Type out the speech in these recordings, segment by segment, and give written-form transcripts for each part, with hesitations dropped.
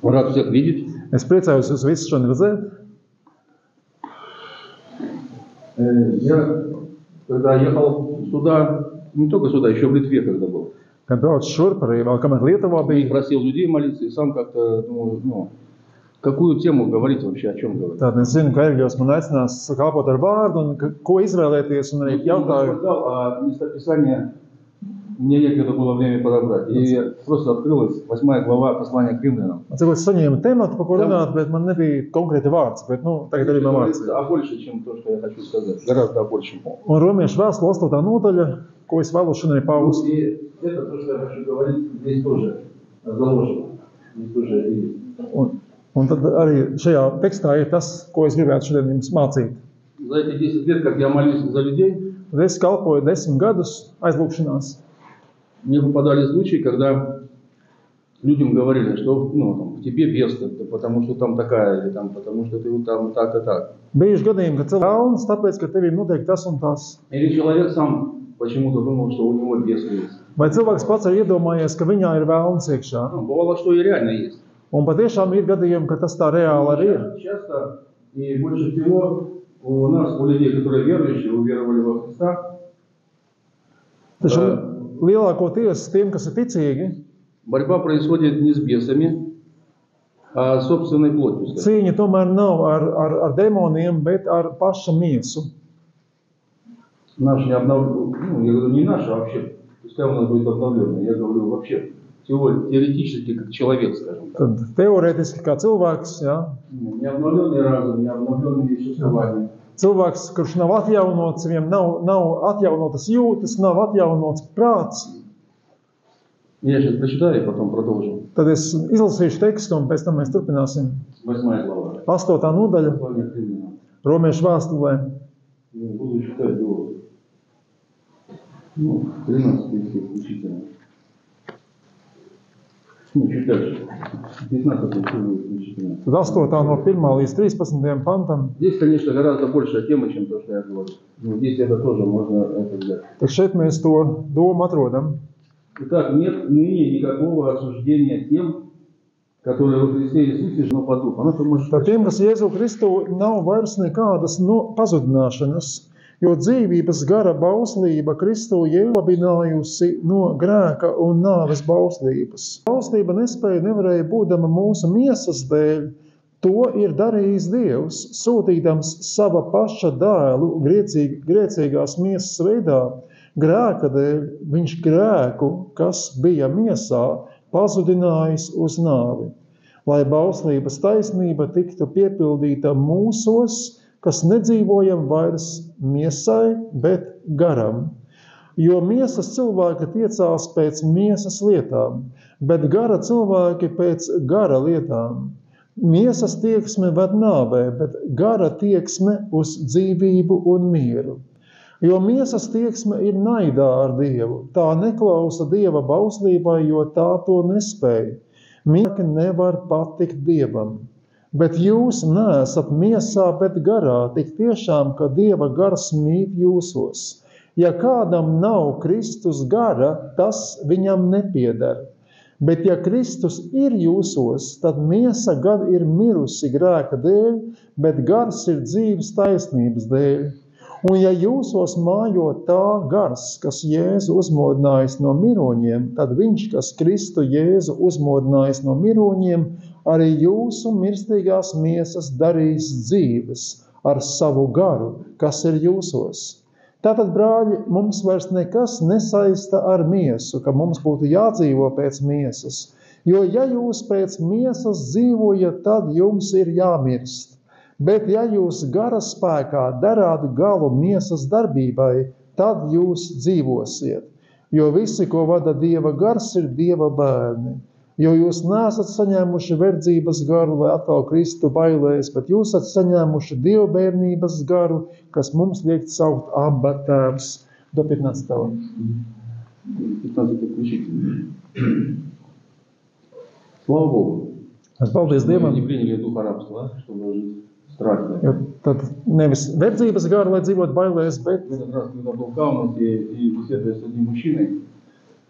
Rad всех видеть. Es priecājos jūs visus šodien redzēt. Я, когда ехал сюда, не только сюда, еще в Литве когда был, Kad braucu šurp arī vēl, kamēr Lietuvā и bija, просил людей молиться, и сам как-то думаю, какую тему говорить вообще, о чем говорить. tad es zinu, ka Eļģos man aicinās kalpot ar vārdu un ko izvēlēties, un arī jautāju. А местописание мне некогда было время подобрать. И просто открылась 8 глава послания к римлянам. Cikot es saņēmu tematu, par ko runāt, bet man nebija konkrēti vārds, bet, tagad arī man vārds. А больше, чем то, что я хочу сказать. Гораздо больше. Un Romiešu vēstule 8. nodaļa, ko es vēlos šodien paust. И это то, что я хочу говорить, здесь тоже заложено. Здесь тоже есть. Un tad arī šajā tekstā ir tas, ko es gribētu šodien jums mācīt. За эти 10 лет, как я молюсь за людей, Tad es kalpoju 10 gadus aizlūgšanās. мне попадали случаи, когда людям говорили, что в тебе бес, потому что там такая, или там, потому что ты там так и так. Bijuši gadījumi, ka cilvēks vēlns, tāpēc, ka tev ir noteikti tas un tas. Или человек сам почему-то думал, что у него бес есть. Vai cilvēks pats ir iedomājies, ka viņā ir vēlns iekšā? Бывало, что и реально есть. Un patiešām ir gadījumi, ka tas tā reāli arī ir. Часто и больше всего у нас, у людей, которые верующие, уверовали во Христа, Taču lielākoties tiem, kas ir ticīgi, борьба происходит не с бесами, а с собственной плотью. cīņa tomēr nav ar demoniem, bet ar pašu miesu. Наш не обновленный, я говорю не наш, а вообще, пускай у нас будет обновленный, я говорю вообще, теоретически как человек, скажем так. Tad teorētiski kā cilvēks, jā. Не обновленный разум, не обновленные чувствования. Cilvēks, kurš nav atjaunots, viņam nav atjaunotas jūtas, nav atjaunots prāts. Я сейчас прочитаю и потом продолжим. Tad es izlasīšu tekstu un pēc tam mēs turpināsim. 8 глава. 8. nodaļa Послание к римлянам. Romiešu vēstulē. Буду читать до 13 стих включительно. Чуть дальше. 15 стих включительно. Tad 8. no 1. līdz 13. pantam. Здесь, конечно, гораздо большая тема, чем то, что я говорю. Здесь это тоже можно взять. Tad šeit mēs to domu atrodam. Итак, нет ныне никакого осуждения тем, которые во Христе Иисусе, но по духу. Tad tiem, kas Jēzu Kristu, nav vairs nekādas pazudināšanas, jo dzīvības gara bauslība Kristu ielabinājusi no grēka un nāves bauslības. Bauslība nevarēja būdama mūsu miesas dēļ, to ir darījis Dievs, sūtīdams sava paša dēlu grēcīgās miesas veidā. Grēka dēļ viņš grēku, kas bija miesā, pazudinājis uz nāvi, lai bauslības taisnība tiktu piepildīta mūsos, kas nedzīvojam vairs miesai, bet garam. Jo miesas cilvēki tiecās pēc miesas lietām, bet gara cilvēki pēc gara lietām. Miesas tieksme ved nāvē, bet gara tieksme uz dzīvību un mieru. Jo miesas tieksme ir naidā ar Dievu, tā neklausa Dieva bauslībai, jo tā to nespēj. Miesa nevar patikt Dievam, bet jūs neesat miesā, bet garā, tik tiešām, ka Dieva gars mīt jūsos. Ja kādam nav Kristus gara, tas viņam nepieder. Bet ja Kristus ir jūsos, tad miesa gan ir mirusi grēka dēļ, bet gars ir dzīves taisnības dēļ. Un ja jūsos mājo tā gars, kas Jēzu uzmodinājis no miroņiem, tad viņš, kas Kristu Jēzu uzmodinājis no miroņiem, arī jūsu mirstīgās miesas darīs dzīves ar savu garu, kas ir jūsos. Tātad, brāļi, mums vairs nekas nesaista ar miesu, ka mums būtu jādzīvo pēc miesas. Jo ja jūs pēc miesas dzīvojat, tad jums ir jāmirst. Bet ja jūs gara spēkā darāt galu miesas darbībai, tad jūs dzīvosiet. Jo visi, ko vada Dieva gars, ir Dieva bērni. Jo jūs neesat saņēmuši verdzības garu, lai atkal kristu bailēs, bet jūs esat saņēmuši Dieva bērnības garu, kas mums liek saukt Abba Tēvs. Do 15. 15 включительно. Слава Богу. Paldies Dievam. Не приняли духа рабства, чтобы жить в страхе. Jo tad nevis verdzības garu, lai dzīvot bailēs, bet В этот раз, когда был в Каунасе и беседуя с одним мужчиной,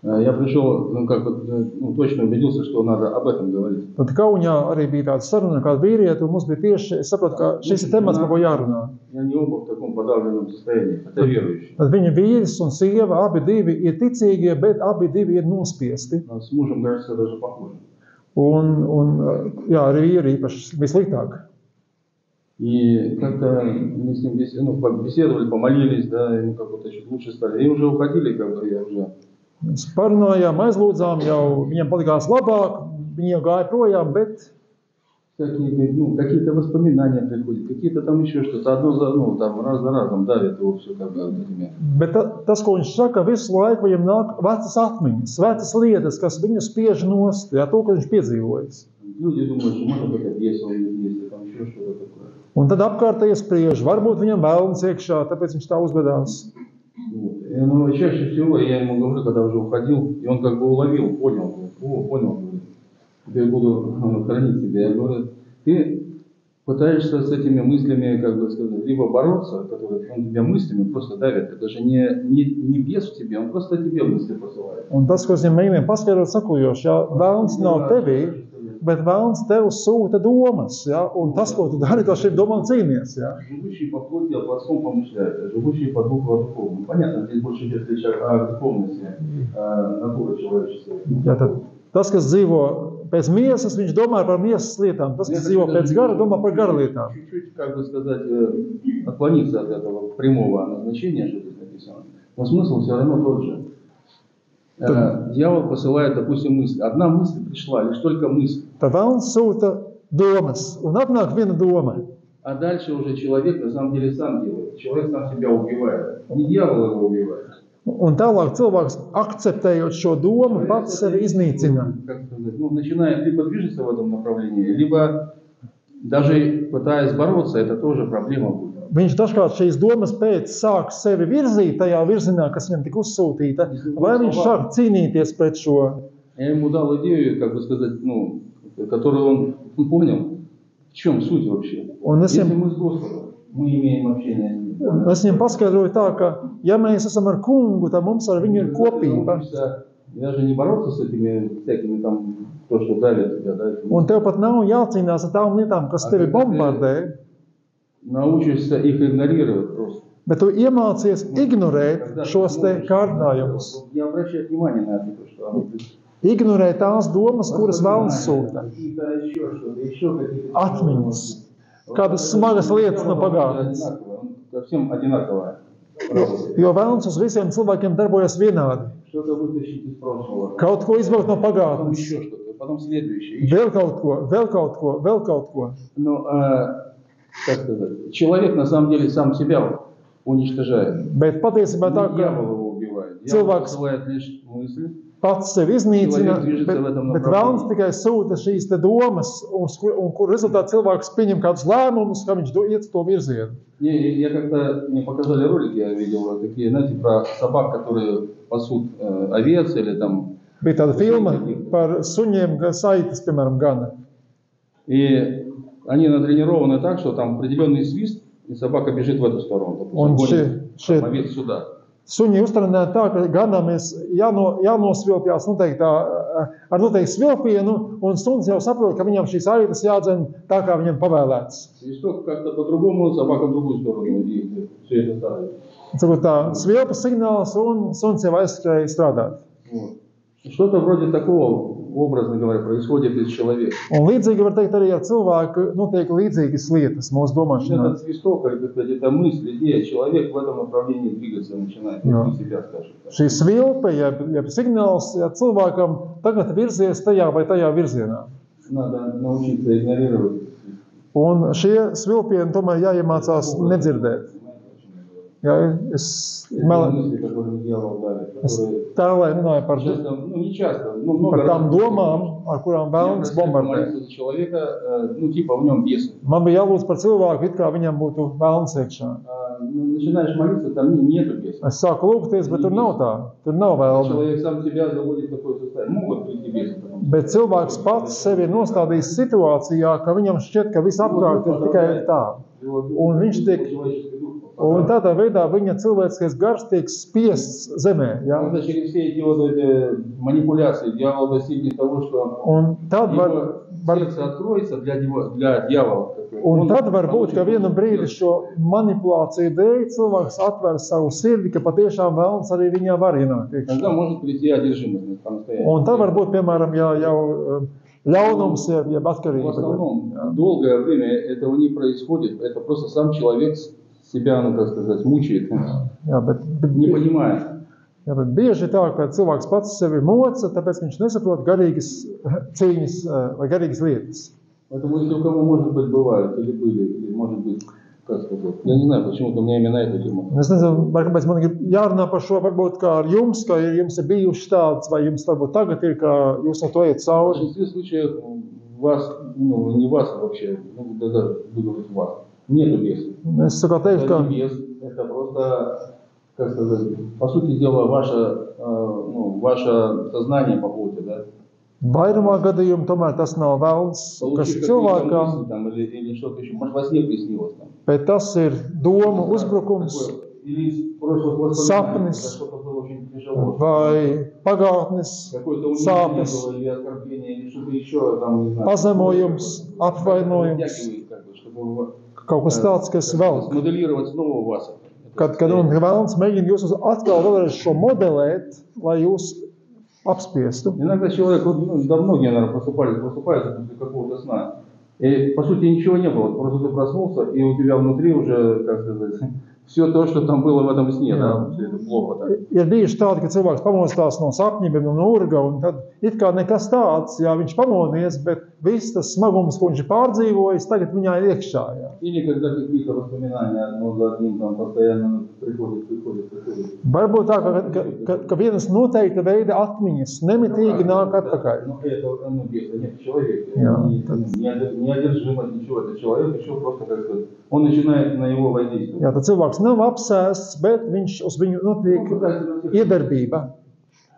Я пришел, ну, как бы, ну, точно убедился, что надо об этом говорить. Tad Kaunijā arī bija tāda saruna, kāda vīrieta, un mums bija tieši, es saprotu, ka šis ir temats, par ko jārunā. И они оба в таком подавленном состоянии, хотя верующие. Tad viņa vīrs un sieva, abi divi ir ticīgie, bet abi divi ir nospiesti. А с мужем, кажется, даже похуже. Un jā, arī vīri īpaši bija sliktāk. И как-то мы с ним беседовали, помолились, да, ему как-то чуть лучше стали. И уже уходили, как бы, я уже... Mēs parunājām, aizlūdzām, jau viņam palikās labāk, viņi jau gāja projām, bet... Такие, ну, какие-то воспоминания приходят, какие-то там еще что-то, одно за, ну, там, раз за разом давит его все, как бы, этими. Bet tas, ko viņš saka, visu laiku viņam nāk vecas atmiņas, vecas lietas, kas viņu spiež nost, jā, to, ko viņš piedzīvojis. Люди думают, что может быть объяснил, если там еще что-то такое. Un tad apkārtēji spriež, varbūt viņam vēlns iekšā, tāpēc viņš tā uzvedās. Вот. И, ну, чаще всего я ему говорю, когда уже уходил, и он как бы уловил, понял, говорит, теперь буду хранить тебя. Я говорю, ты пытаешься с этими мыслями, как бы сказать, либо бороться, которые он тебя мыслями просто давит, это же не бес в тебе, он просто тебе мысли посылает. Un tas, ko es viņam mēģināju paskaidrot sakojoši, ja vēlns nav tevī, bet vēlns tev sūta domas, ja, un tas, ko tu dari, to šīm domām cīnies, ja. Живущий по плоти о плотском помышляет, а живущий по духу о духовном. Понятно, здесь больше идет речь о духовности, натуры человеческой. Ja, tad tas, kas dzīvo pēc miesas, viņš domā par miesas lietām. Tas, kas dzīvo pēc gara, domā par gara lietām. Чуть-чуть, как бы сказать, отклониться от этого прямого назначения, что здесь написано. Но смысл все равно тот же. Дьявол посылает, допустим, мысль. Одна мысль пришла, лишь только мысль. Tad vēlns sūta domas, un atnāk viena doma. А дальше уже человек на самом деле сам делает. Человек сам себя убивает. Не дьявол его убивает. Un tālāk cilvēks, akceptējot šo domu, pats sevi iznīcina. Как сказать, ну, начинает либо движется в этом направлении, либо даже пытаясь бороться, это тоже проблема будет. Viņš dažkārt šīs domas pēc sāk sevi virzīt tajā virzienā, kas viņam tika uzsūtīta, vai viņš sāk cīnīties pret šo. Я ему дал идею, как бы сказать, ну, которую он понял, в чем суть вообще. Если мы с Господом, мы имеем общение с Ним. Es viņam paskaidroju tā, ka, ja mēs esam ar kungu, tad mums ar viņu ir kopība. Даже не бороться с этими всякими там, то, что давит тебя, да. Un tev pat nav jācīnās ar tām lietām, kas tevi bombardē. Научишься их игнорировать просто. Bet tu iemācies ignorēt šos te kārdinājumus. Я обращаю внимание на это, что оно Ignorēt tās domas, kuras vēlns sūta. Atmiņas. Kādas smagas lietas no pagātnes. Совсем одинаковое. Jo vēlns uz visiem cilvēkiem darbojas vienādi. Что-то вытащить из прошлого. Kaut ko izvilkt no Потом pagātnes. еще что-то, потом следующее. Vēl kaut ko, vēl kaut ko, vēl kaut ko. Ну, как сказать, человек на самом деле сам себя уничтожает. Bet patiesībā tā, ka Дьявол его убивает. Дьявол cilvēks посылает лишь мысли. pats sevi iznīcina, bet vēlns tikai sūta šīs te domas, un kur rezultātā cilvēks pieņem kādus lēmumus, ka viņš iet to virzienu. Я как-то, мне показали ролики, я видел такие, знаете, про собак, которые пасут овец или там. Bija tāda filma par suņiem, kas aitas, piemēram, gana. И они натренированы так, что там определенный свист, и собака бежит в эту сторону. Un Допустим, овец сюда. Suņi uztrenēti tā, ka ganām jānosvilpjās ar noteikti svilpienu, un suns jau saprot, ka viņam šīs aitas jādzen tā, kā viņam pavēlēts. Свисток как-то по-другому, собака в другую сторону, и все это ставит. Tā svilpa signāls, un suns jau aizskrēja strādāt. Вот. Что-то вроде такого, образно говоря, происходит из человека. Un līdzīgi var teikt arī ar cilvēku notiek līdzīgas lietas mūsu domāšanā. Этот свисток, или, так сказать, это мысль, идея, человек в этом направлении двигаться начинает, внутри себя, скажем так. Šī svilpe, ja signāls, ja cilvēkam tagad virzies tajā vai tajā virzienā. Надо научиться игнорировать. Un šie svilpieni tomēr jāiemācās nedzirdēt. Ja, es tēlēju runāju par tām domām, ar kurām vēlns bombardē. Man bija jālūdz par cilvēku, it kā viņam būtu vēlns iekšā. Es sāku lūgties, bet tur nav tā. Tur nav vēlna. Bet cilvēks pats sevi ir nostādījis situācijā, ka viņam šķiet, ka viss apkārt ir tikai tā. Un viņš tiek Un tādā veidā viņa cilvēciskais gars tiek spiests zemē. Ja? Потому что через все эти вот эти манипуляции дьявол достигнет того, что Un tad его сердце откроется для дьявола. Un tad var būt, ka vienu brīdi šo manipulāciju dēļ cilvēks atver savu sirdi, ka patiešām vēlns arī viņā var ienākt iekšā. Тогда может прийти одержимость по-настоящему. Un tad var būt, piemēram, ja jau ļaunums ir, ja В atkarība. основном долгое время этого не происходит. Это просто сам человек себя, ну как сказать, мучает, Jā, bet не понимает. bieži tā, ka cilvēks pats sevi moca, tāpēc viņš nesaprot garīgas cīņas vai garīgas lietas. Поэтому если у кого, может быть, бывает, или были, или может быть, как сказать, я не знаю, почему-то у меня именно эту тему. Es nezinu, kāpēc man grib jārunā par šo, varbūt kā ar jums, ka jums ir bijuši tāds, vai jums varbūt tagad ir, ka jūs ar to iet В cauri. большинстве случаев вас, ну не вас вообще, ну даже буду говорить вас, нету беса. Es saku teikt, Это ka не бес, это просто, как сказать, по сути дела, ваше сознание по плоти, да? vairumā gadījumu tomēr tas nav vēlns, kas Получив какие-то cilvēkam, мысли там, или что-то еще, может, во сне приснилось там. bet tas ir domu uzbrukums Такое, или из прошлых воспоминаний, Sapnis. когда что-то было очень тяжело. vai pagātnes Какое-то унижение sāpes, было, или оскорбление, или что-то еще, там, не знаю. pazemojums, apvainojums, Втягивает, как бы, чтобы kaut kas tāds, kas velk. смоделировать снова вас. Kad vēlns mēģina jūs atkal vēlreiz šo modelēt, lai jūs apspiestu. Иногда человек, да многие, наверное, просыпаются после какого-то сна. И, по сути, ничего не было. Просто ты проснулся, и у тебя внутри уже, как сказать, все то, что там было в этом сне, да, все это плохо. Так. Ir bijuši tādi, ka cilvēks pamostās no sapņiem, no urga, un tad it kā nekas tāds, jā, viņš pamodies, bet viss tas smagums, ko viņš ir pārdzīvojis, tagad viņā ir iekšā. Jā. Или когда какие-то воспоминания одно за одним там постоянно приходят. Varbūt tā, ka vienas noteikta veida atmiņas nemitīgi nāk atpakaļ. Ну, это, бес, нет, человек. Jā, Не одержимость, ничего. Это человек еще просто, как сказать, он начинает на него воздействовать. Jā, tad cilvēks nav apsēsts, bet viņš uz viņu notiek iedarbība.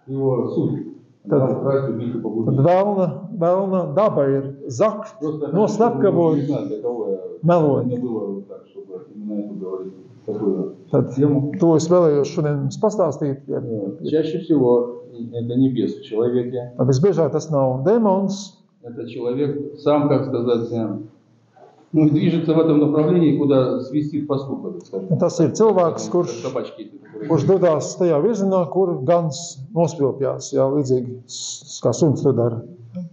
Его суть. Tad- Да, украсть, убить и Tad погубить. vēlna daba ir zakt, Просто noslapkavot, не знаю, для кого melot. мне было вот так, чтобы именно это говорить, такую Tad тему. to es vēlējos šodien jums pastāstīt. Jā. Чаще всего это не бес в человеке. Visbiežāk tas nav demons, Это человек сам, как сказать, ну, движется в этом направлении, куда свистит пастух, так скажем. tas ir cilvēks, Как kurš собачки эти, которые- kurš dodas tajā virzienā, kur gans nospilpjās, jā, līdzīgi kā suns to dara.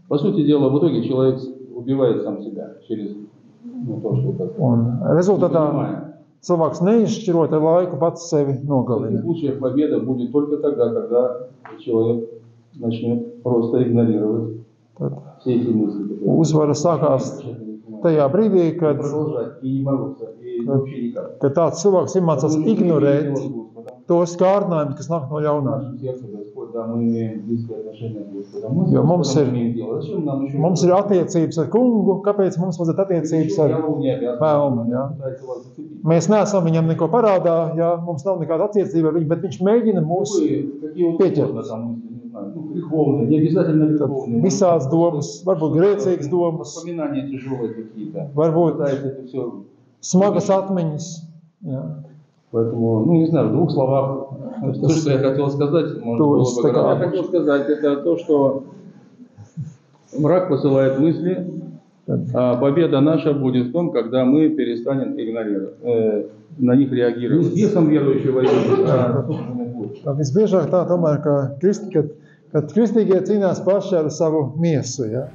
По сути дела, в итоге человек убивает сам себя через то, что так сказать. Un Не rezultātā понимая. cilvēks neizšķirot ar laiku pats sevi В таких nogalina. случаях победа будет только тогда, когда человек начнет просто игнорировать Tad все эти мысли. которые- uzvara sākās tajā brīdī, kad Продолжать и не бороться, и вообще никак. tāds cilvēks iemācās Потому что ignorēt мы имеем Господа. tos kārdinājumus, kas nāk no В jaunā. нашем сердце, Господь, да, мы имеем близкие отношения с Господом. Мы с Jo mums Господом ir- имеем дело. Зачем нам еще? Mums ir attiecības ar kungu, kāpēc mums vajadzētu attiecības ar Дьявол не обязан. vēlmu, jā. Он пытается вас зацепить. Mēs neesam viņam neko parādā, ja mums nav nekāda attiecība ar viņu, bet viņš mēģina mūs Какие Петя. угодно там мысли, не знаю, ну, греховные, не обязательно греховные. visādas Может, domas, varbūt grēcīgas domas, Воспоминания тяжелые какие-то. varbūt Пытается это все. smagas atmiņas. Jā. Поэтому, ну не знаю, в двух словах, то, что я хотел сказать, может, То было есть бы такая- гораздо. Я хотел сказать, это то, что враг посылает мысли, а победа наша будет в том, когда мы перестанем игнорировать, на них реагировать. Не с бесом верующего, а Tā visbiežāk tā tomēr, ka kristīgie cīnās paši ar savu miesu. Ja?